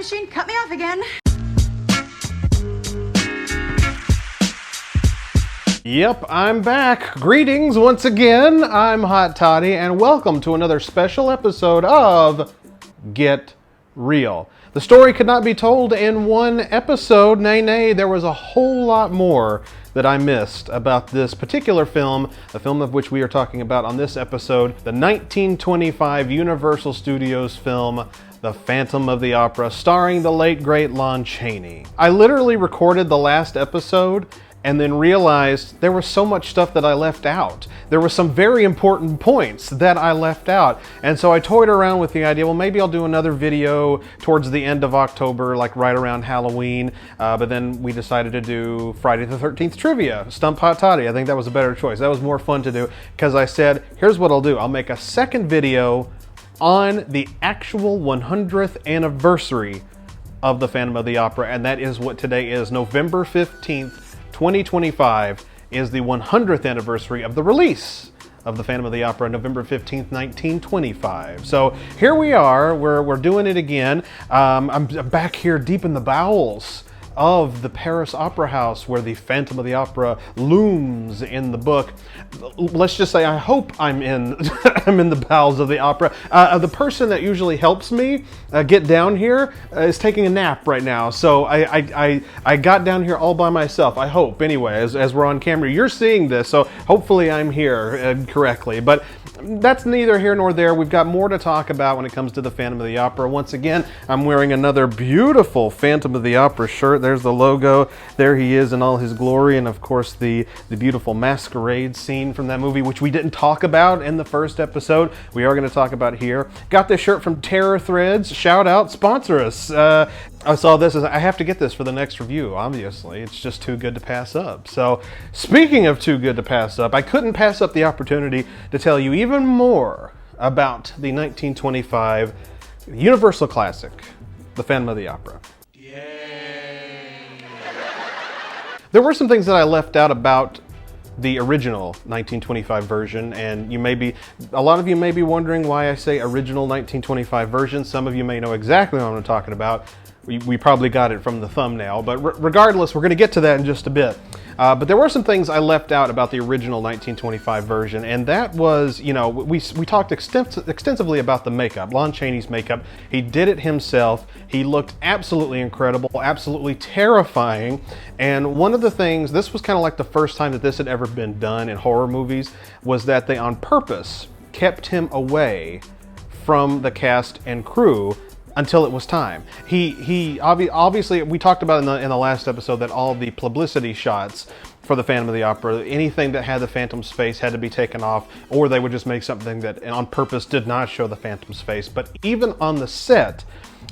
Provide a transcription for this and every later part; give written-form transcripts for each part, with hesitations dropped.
machine cut me off again. Yep, I'm back. Greetings once again. I'm Hot Toddy, and welcome to another special episode of Get Real. The story could not be told in one episode. Nay, there was a whole lot more that I missed about this particular film, the film of which we are talking about on this episode, the 1925 Universal Studios film, The Phantom of the Opera, starring the late, great Lon Chaney. I literally recorded the last episode and then realized there was so much stuff that I left out. There were some very important points that I left out. And so I toyed around with the idea, well, maybe I'll do another video towards the end of October, like right around Halloween. But then we decided to do Friday the 13th trivia, Stump Hot Toddy. I think that was a better choice. That was more fun to do because I said, here's what I'll do. I'll make a second video on the actual 100th anniversary of The Phantom of the Opera. And that is what today is, November 15th, 2025 is the 100th anniversary of the release of The Phantom of the Opera, November 15th, 1925. So here we are, we're doing it again. I'm back here deep in the bowels of the Paris Opera House where the Phantom of the Opera looms in the book. Let's just say I hope I'm in I'm in the bowels of the opera. The person that usually helps me get down here is taking a nap right now. So I got down here all by myself, I hope, anyway, as we're on camera. You're seeing this, so hopefully I'm here correctly. But that's neither here nor there. We've got more to talk about when it comes to the Phantom of the Opera. Once again, I'm wearing another beautiful Phantom of the Opera shirt. There's the logo. There he is in all his glory. And of course, the beautiful masquerade scene from that movie, which we didn't talk about in the first episode. We are going to talk about here. Got this shirt from Terror Threads. Shout out, sponsor us. I saw this as I have to get this for the next review, obviously. It's just too good to pass up. So, speaking of too good to pass up, I couldn't pass up the opportunity to tell you even more about the 1925 Universal classic, The Phantom of the Opera. There were some things that I left out about the original 1925 version, and a lot of you may be wondering why I say original 1925 version. Some of you may know exactly what I'm talking about. We probably got it from the thumbnail, but regardless, we're going to get to that in just a bit. But there were some things I left out about the original 1925 version, and that was, we talked extensively about the makeup, Lon Chaney's makeup. He did it himself. He looked absolutely incredible, absolutely terrifying. And one of the things, this was kind of like the first time that this had ever been done in horror movies, was that they on purpose kept him away from the cast and crew until it was time. He obviously, we talked about in the last episode that all the publicity shots for the Phantom of the Opera, anything that had the Phantom's face had to be taken off, or they would just make something that on purpose did not show the Phantom's face. But even on the set,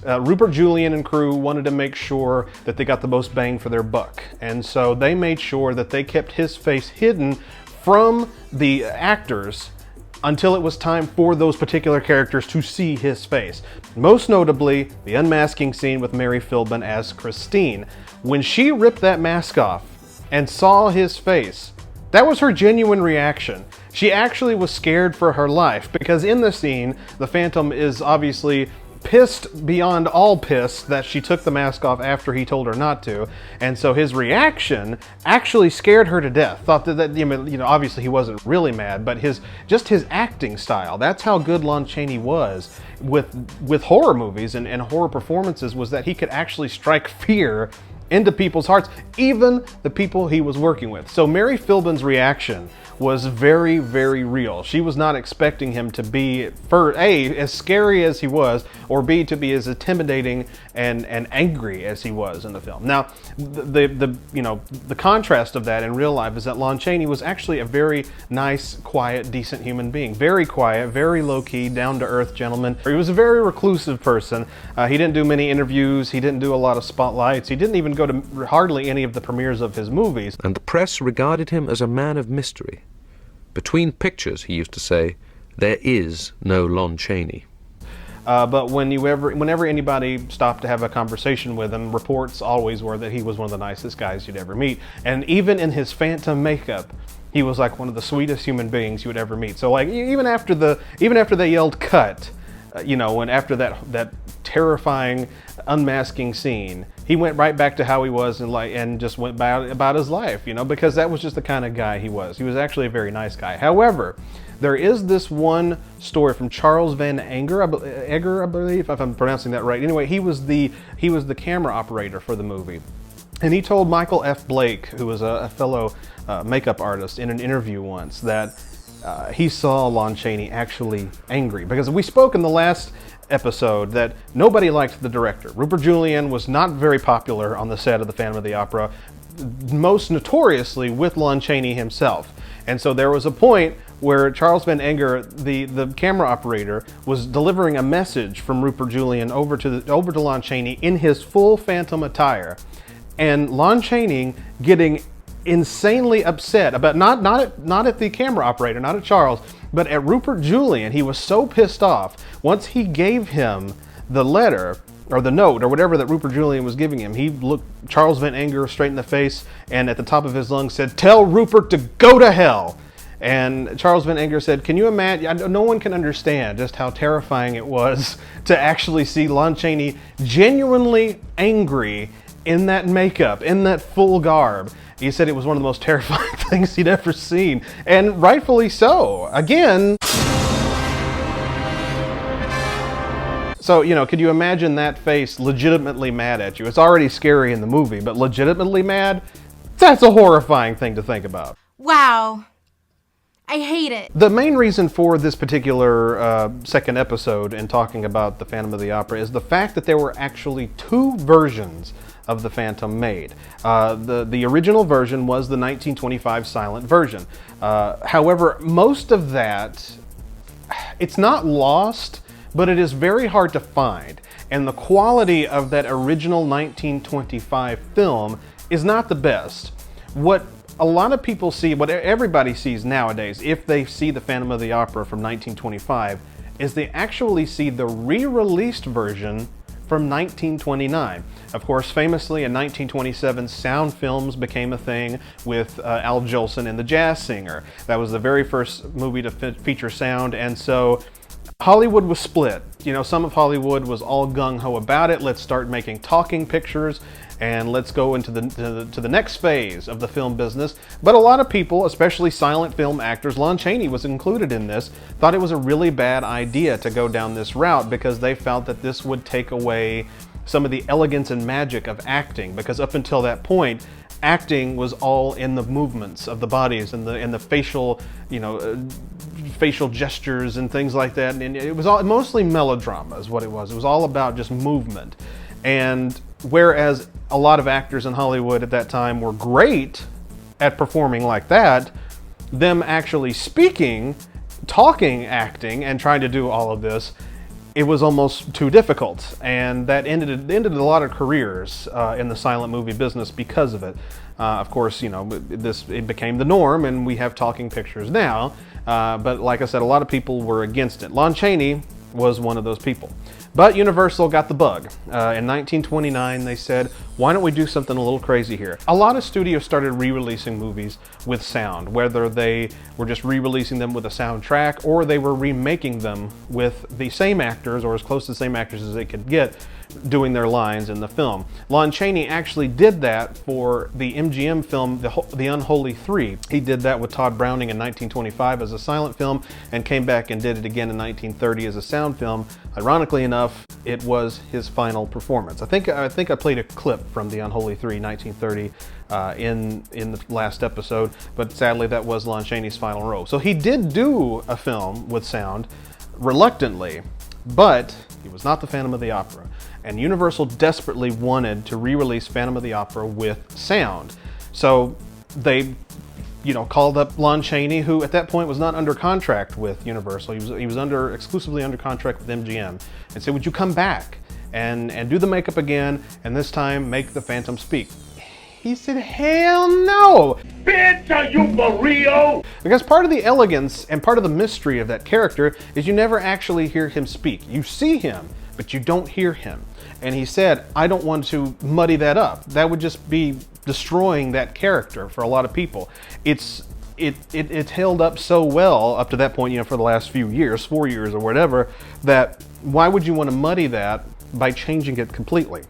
Rupert Julian and crew wanted to make sure that they got the most bang for their buck. And so they made sure that they kept his face hidden from the actors until it was time for those particular characters to see his face. Most notably, the unmasking scene with Mary Philbin as Christine. When she ripped that mask off and saw his face, that was her genuine reaction. She actually was scared for her life, because in the scene, the Phantom is obviously pissed beyond all pissed that she took the mask off after he told her not to, and so his reaction actually scared her to death. Thought that obviously he wasn't really mad, but his acting style, that's how good Lon Chaney was with horror movies and horror performances, was that he could actually strike fear into people's hearts, even the people he was working with. So Mary Philbin's reaction was very, very real. She was not expecting him to be, A, as scary as he was, or B, to be as intimidating and angry as he was in the film. Now, the contrast of that in real life is that Lon Chaney was actually a very nice, quiet, decent human being. Very quiet, very low-key, down-to-earth gentleman. He was a very reclusive person. He didn't do many interviews. He didn't do a lot of spotlights. He didn't even go to hardly any of the premieres of his movies. And the press regarded him as a man of mystery. Between pictures, he used to say, there is no Lon Chaney. But whenever anybody stopped to have a conversation with him, reports always were that he was one of the nicest guys you'd ever meet. And even in his Phantom makeup, he was like one of the sweetest human beings you would ever meet. So like even after they yelled cut, you know, when after that terrifying unmasking scene, he went right back to how he was and just went about his life, you know, because that was just the kind of guy he was. He was actually a very nice guy. However, there is this one story from Charles Van Egger, I believe, if I'm pronouncing that right. Anyway, he was the camera operator for the movie. And he told Michael F. Blake, who was a fellow makeup artist, in an interview once that he saw Lon Chaney actually angry. Because we spoke in the last episode that nobody liked the director. Rupert Julian was not very popular on the set of the Phantom of the Opera, most notoriously with Lon Chaney himself. And so there was a point where Charles Van Egger, the camera operator, was delivering a message from Rupert Julian over to Lon Chaney in his full Phantom attire. And Lon Chaney getting insanely upset about not at the camera operator, not at Charles, but at Rupert Julian. He was so pissed off once he gave him the letter or the note or whatever that Rupert Julian was giving him. He looked Charles Van Egger straight in the face and at the top of his lungs said, "Tell Rupert to go to hell." And Charles Van Egger said, "Can you imagine? No one can understand just how terrifying it was to actually see Lon Chaney genuinely angry in that makeup, in that full garb." He said it was one of the most terrifying things he'd ever seen, and rightfully so. Again, so, you know, could you imagine that face legitimately mad at you? It's already scary in the movie, but legitimately mad? That's a horrifying thing to think about. Wow. I hate it. The main reason for this particular second episode in talking about the Phantom of the Opera is the fact that there were actually two versions of the Phantom made. The original version was the 1925 silent version. However, most of that, it's not lost, but it is very hard to find. And the quality of that original 1925 film is not the best. What a lot of people see, what everybody sees nowadays, if they see the Phantom of the Opera from 1925, is they actually see the re-released version from 1929. Of course, famously in 1927, sound films became a thing with Al Jolson and the Jazz Singer. That was the very first movie to feature sound, and so Hollywood was split. You know, some of Hollywood was all gung-ho about it. Let's start making talking pictures and let's go into the next phase of the film business. But a lot of people, especially silent film actors, Lon Chaney was included in this, thought it was a really bad idea to go down this route because they felt that this would take away some of the elegance and magic of acting, because up until that point, acting was all in the movements of the bodies and the facial, you know, facial gestures and things like that. And it was all mostly melodrama is what it was. It was all about just movement. And whereas a lot of actors in Hollywood at that time were great at performing like that, them actually speaking, talking, acting, and trying to do all of this, it was almost too difficult, and that ended a lot of careers in the silent movie business because of it. Of course, you know, it became the norm, and we have talking pictures now. But like I said, a lot of people were against it. Lon Chaney was one of those people. But Universal got the bug. In 1929, they said, why don't we do something a little crazy here? A lot of studios started re-releasing movies with sound, whether they were just re-releasing them with a soundtrack or they were remaking them with the same actors or as close to the same actors as they could get doing their lines in the film. Lon Chaney actually did that for the MGM film, The Unholy Three. He did that with Todd Browning in 1925 as a silent film and came back and did it again in 1930 as a sound film. Ironically enough, it was his final performance. I think I played a clip from The Unholy Three, 1930, in the last episode, but sadly that was Lon Chaney's final role. So he did do a film with sound, reluctantly, but it was not the Phantom of the Opera. And Universal desperately wanted to re-release Phantom of the Opera with sound. So they, you know, called up Lon Chaney, who at that point was not under contract with Universal. He was exclusively under contract with MGM, and said, would you come back and do the makeup again, and this time make the Phantom speak? He said, hell no! Bitch, are you for real? Because part of the elegance and part of the mystery of that character is you never actually hear him speak. You see him, but you don't hear him. And he said, I don't want to muddy that up. That would just be destroying that character for a lot of people. It's held up so well up to that point, you know, for the last few years, 4 years or whatever, that why would you want to muddy that by changing it completely?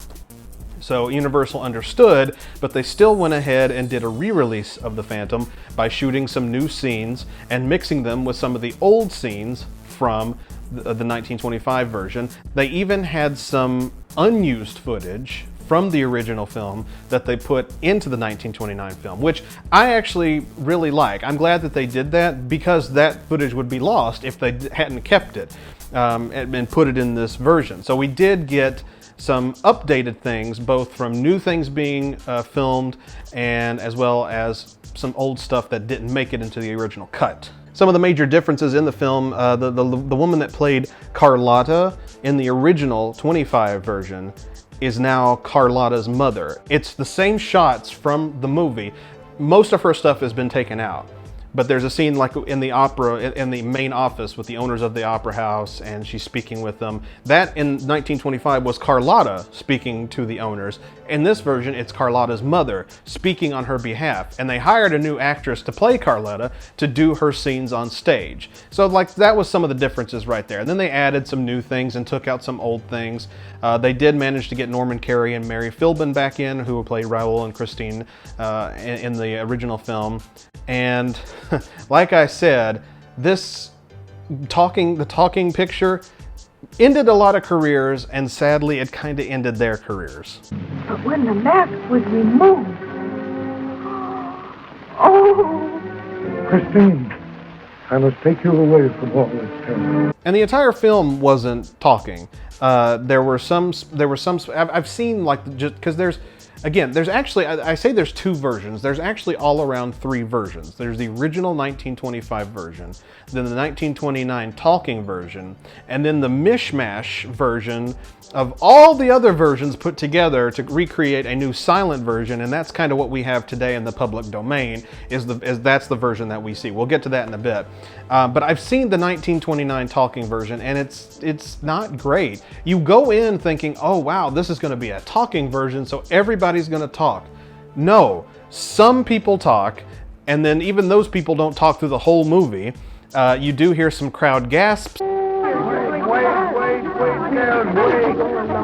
So Universal understood, but they still went ahead and did a re-release of The Phantom by shooting some new scenes and mixing them with some of the old scenes from the 1925 version. They even had some unused footage from the original film that they put into the 1929 film, which I actually really like. I'm glad that they did that, because that footage would be lost if they hadn't kept it and put it in this version. So we did get some updated things, both from new things being filmed and as well as some old stuff that didn't make it into the original cut. Some of the major differences in the film, the woman that played Carlotta in the original 25 version is now Carlotta's mother. It's the same shots from the movie. Most of her stuff has been taken out. But there's a scene like in the opera, in the main office with the owners of the opera house, and she's speaking with them. That in 1925 was Carlotta speaking to the owners. In this version, it's Carlotta's mother speaking on her behalf. And they hired a new actress to play Carlotta to do her scenes on stage. So like that was some of the differences right there. And then they added some new things and took out some old things. They did manage to get Norman Carey and Mary Philbin back in, who played Raoul and Christine in the original film. And like I said, the talking picture ended a lot of careers, and sadly it kind of ended their careers. But when the mask was removed, oh! Christine, I must take you away from all this terror. And the entire film wasn't talking. There were some. I've seen like just because there's actually, I say there's two versions. There's actually all around three versions. There's the original 1925 version, then the 1929 talking version, and then the mishmash version of all the other versions put together to recreate a new silent version. And that's kind of what we have today in the public domain, that's the version that we see. We'll get to that in a bit. But I've seen the 1929 talking version, and it's not great. You go in thinking, oh wow, this is going to be a talking version, so everybody's going to talk. No, some people talk, and then even those people don't talk through the whole movie. You do hear some crowd gasps.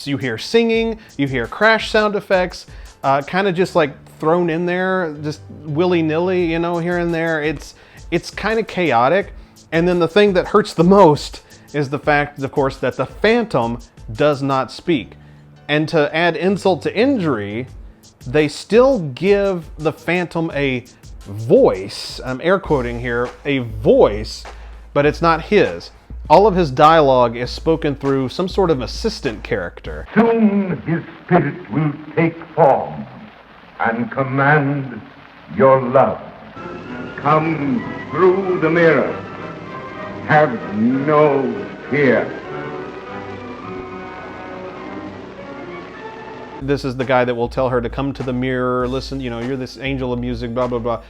You hear singing, you hear crash sound effects, kind of just like thrown in there, just willy-nilly, you know, here and there. It's kind of chaotic. And then the thing that hurts the most is the fact, of course, that the Phantom does not speak. And to add insult to injury, they still give the Phantom a voice. I'm air quoting here, a voice, but it's not his. All of his dialogue is spoken through some sort of assistant character. Soon his spirit will take form and command your love. Come through the mirror. Have no fear. This is the guy that will tell her to come to the mirror, listen, you know, you're this angel of music, blah, blah, blah.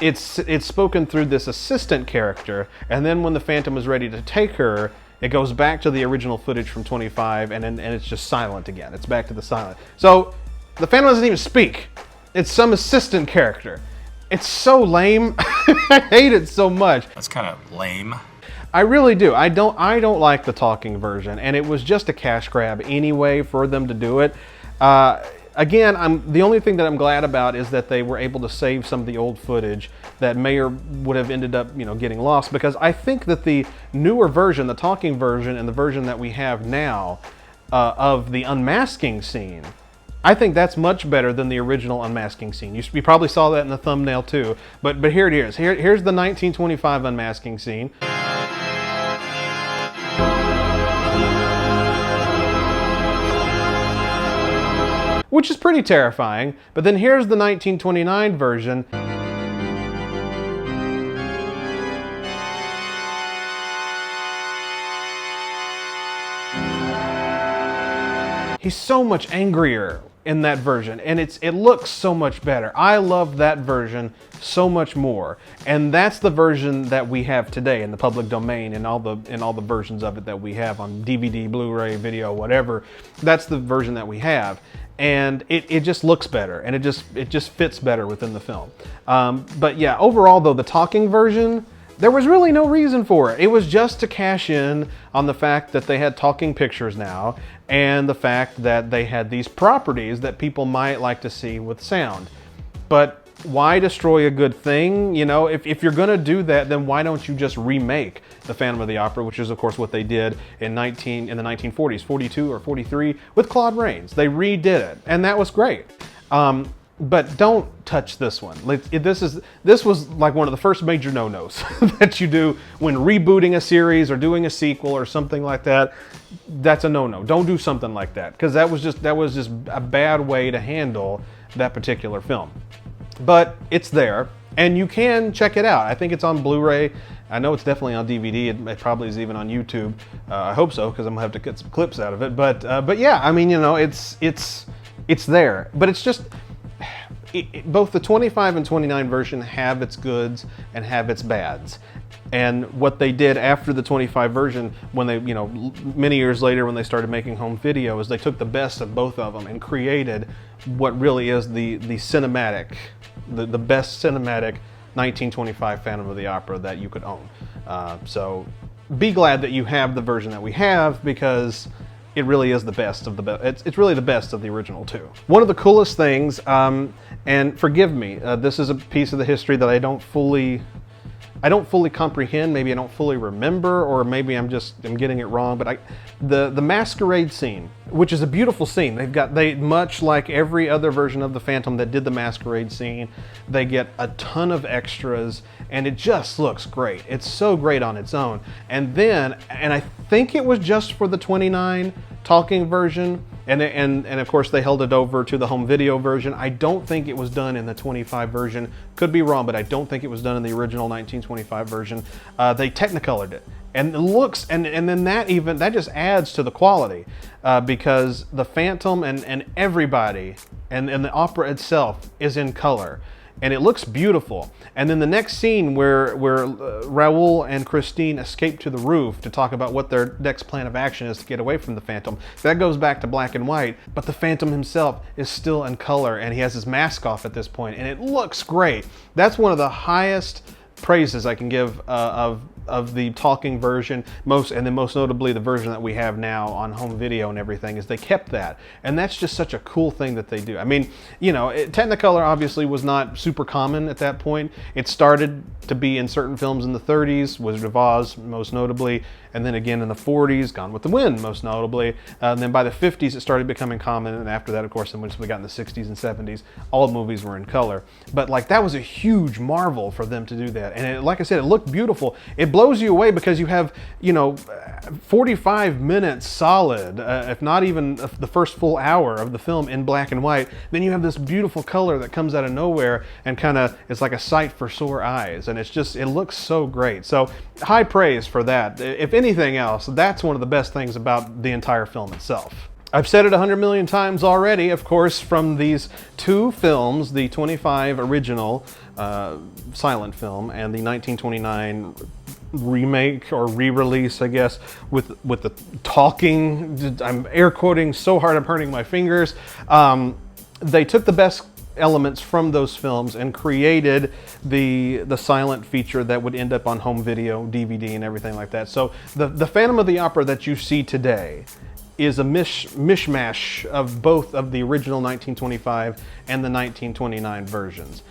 It's spoken through this assistant character, and then when the Phantom is ready to take her, it goes back to the original footage from 25, and it's just silent again. It's back to the silent. So the Phantom doesn't even speak. It's some assistant character. It's so lame. I hate it so much. That's kind of lame. I really do. I don't like the talking version, and it was just a cash grab anyway for them to do it. Again, the only thing that I'm glad about is that they were able to save some of the old footage that may or would have ended up, you know, getting lost, because I think that the newer version, the talking version, and the version that we have now of the unmasking scene, I think that's much better than the original unmasking scene. You probably saw that in the thumbnail too, but here it is. Here's the 1925 unmasking scene. Which is pretty terrifying, but then here's the 1929 version. He's so much angrier in that version, and it looks so much better. I love that version so much more, and that's the version that we have today in the public domain, and all the versions of it that we have on DVD, Blu-ray, video, whatever. That's the version that we have. And it just looks better, and it just fits better within the film. But yeah, overall though, the talking version, There was really no reason for it. It was just to cash in on the fact that they had talking pictures now and the fact that they had these properties that people might like to see with sound. But why destroy a good thing? You know, if you're gonna do that, then why don't you just remake the Phantom of the Opera, which is of course what they did in the 1940s, 42 or 43 with Claude Rains. They redid it, and that was great. But don't touch this one. This was like one of the first major no-nos that you do when rebooting a series or doing a sequel or something like that. That's a no-no. Don't do something like that, because that was just a bad way to handle that particular film. But it's there, and you can check it out. I think it's on Blu-ray. I know it's definitely on DVD. It probably is even on YouTube. I hope so, because I'm gonna have to get some clips out of it. But yeah, I mean, you know, it's there. But it's just both the 25 and 29 version have its goods and have its bads. And what they did after the 25 version, when they, you know, many years later when they started making home video, is they took the best of both of them and created what really is the cinematic, the best cinematic 1925 Phantom of the Opera that you could own. So be glad that you have the version that we have, because it really is the best of the best. It's really the best of the original two. One of the coolest things, and forgive me, this is a piece of the history that I don't fully comprehend. Maybe I don't fully remember, or maybe I'm getting it wrong. But the masquerade scene, which is a beautiful scene. They much like every other version of the Phantom that did the masquerade scene, they get a ton of extras, and it just looks great. It's so great on its own. And I think it was just for the 29 talking version, and of course they held it over to the home video version. I don't think it was done in the 25 version. Could be wrong, but I don't think it was done in the original 1925 version. They Technicolored it, and it looks, and then that just adds to the quality, because the Phantom and everybody and the opera itself is in color. And it looks beautiful. And then the next scene where Raoul and Christine escape to the roof to talk about what their next plan of action is to get away from the Phantom, that goes back to black and white, but the Phantom himself is still in color, and he has his mask off at this point, and it looks great. That's one of the highest praises I can give of the talking version, and then most notably the version that we have now on home video and everything, is they kept that. And that's just such a cool thing that they do. I mean, you know, Technicolor obviously was not super common at that point. It started to be in certain films in the 30s, Wizard of Oz most notably, and then again in the 40s, Gone with the Wind most notably. And then by the 50s it started becoming common, and after that, of course, then once we got in the 60s and 70s, all movies were in color. But like, that was a huge marvel for them to do that. And like I said, it looked beautiful. It blows you away because you have, you know, 45 minutes solid, if not even the first full hour of the film in black and white. Then you have this beautiful color that comes out of nowhere and kind of, it's like a sight for sore eyes. And it looks so great. So high praise for that. If anything else, that's one of the best things about the entire film itself. I've said it 100 million times already, of course, from these two films, the 25 original silent film and the 1929 remake or re-release, I guess, with the talking, I'm air quoting so hard I'm hurting my fingers. They took the best elements from those films and created the silent feature that would end up on home video, DVD, and everything like that. So the Phantom of the Opera that you see today is a mishmash of both of the original 1925 and the 1929 versions.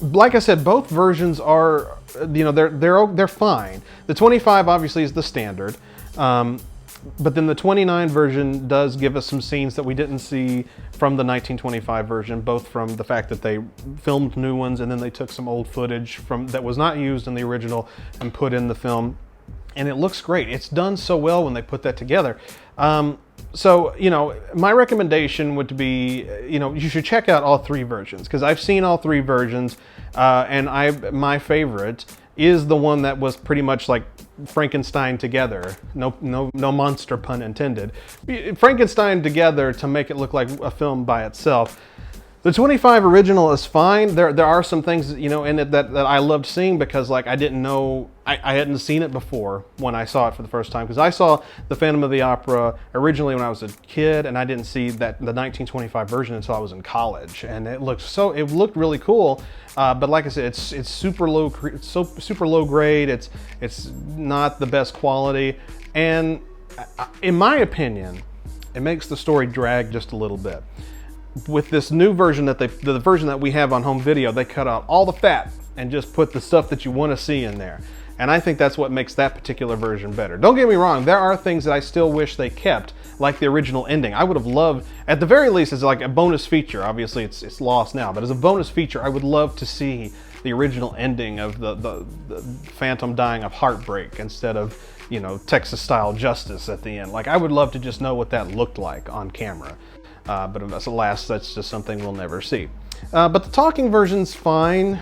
Like I said, both versions are, you know, they're fine. The 25 obviously is the standard, but then the 29 version does give us some scenes that we didn't see from the 1925 version, both from the fact that they filmed new ones and then they took some old footage that was not used in the original and put in the film. And it looks great. It's done so well when they put that together. So, you know, my recommendation would be, you know, you should check out all three versions, because I've seen all three versions, and my favorite is the one that was pretty much like Frankenstein together. No monster pun intended. Frankenstein together to make it look like a film by itself. The 25 original is fine. There are some things, you know, in it that I loved seeing because, like, I didn't know, I hadn't seen it before when I saw it for the first time. Because I saw the Phantom of the Opera originally when I was a kid, and I didn't see the 1925 version until I was in college. And it looked really cool. But like I said, it's super low, super low grade. It's not the best quality, and in my opinion, it makes the story drag just a little bit. With this new version the version that we have on home video, they cut out all the fat and just put the stuff that you want to see in there. And I think that's what makes that particular version better. Don't get me wrong, there are things that I still wish they kept, like the original ending. I would have loved, at the very least, as like a bonus feature, obviously it's lost now, but as a bonus feature, I would love to see the original ending of the Phantom dying of heartbreak instead of, you know, Texas-style justice at the end. Like, I would love to just know what that looked like on camera. But alas, that's just something we'll never see. But the talking version's fine.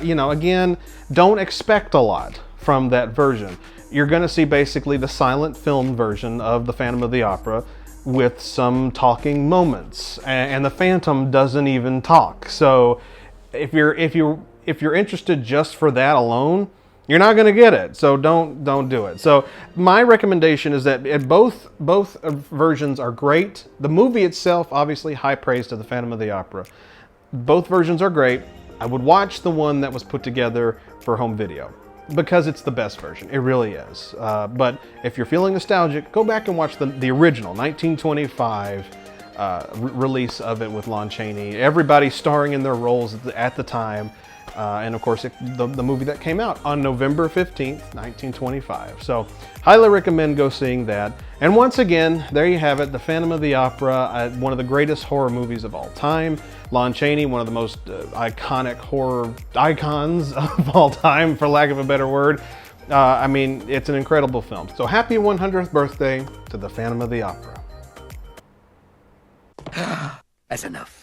You know, again, don't expect a lot from that version. You're going to see basically the silent film version of the Phantom of the Opera with some talking moments, and the Phantom doesn't even talk. So if you're interested just for that alone, you're not going to get it, so don't do it. So my recommendation is that both versions are great. The movie itself, obviously, high praise to the Phantom of the Opera. Both versions are great. I would watch the one that was put together for home video because it's the best version. It really is. But if you're feeling nostalgic, go back and watch the original 1925 release of it with Lon Chaney. Everybody starring in their roles at the time. And of course, the movie that came out on November 15th, 1925. So, highly recommend go seeing that. And once again, there you have it, The Phantom of the Opera, one of the greatest horror movies of all time. Lon Chaney, one of the most iconic horror icons of all time, for lack of a better word. I mean, it's an incredible film. So, happy 100th birthday to The Phantom of the Opera. That's enough.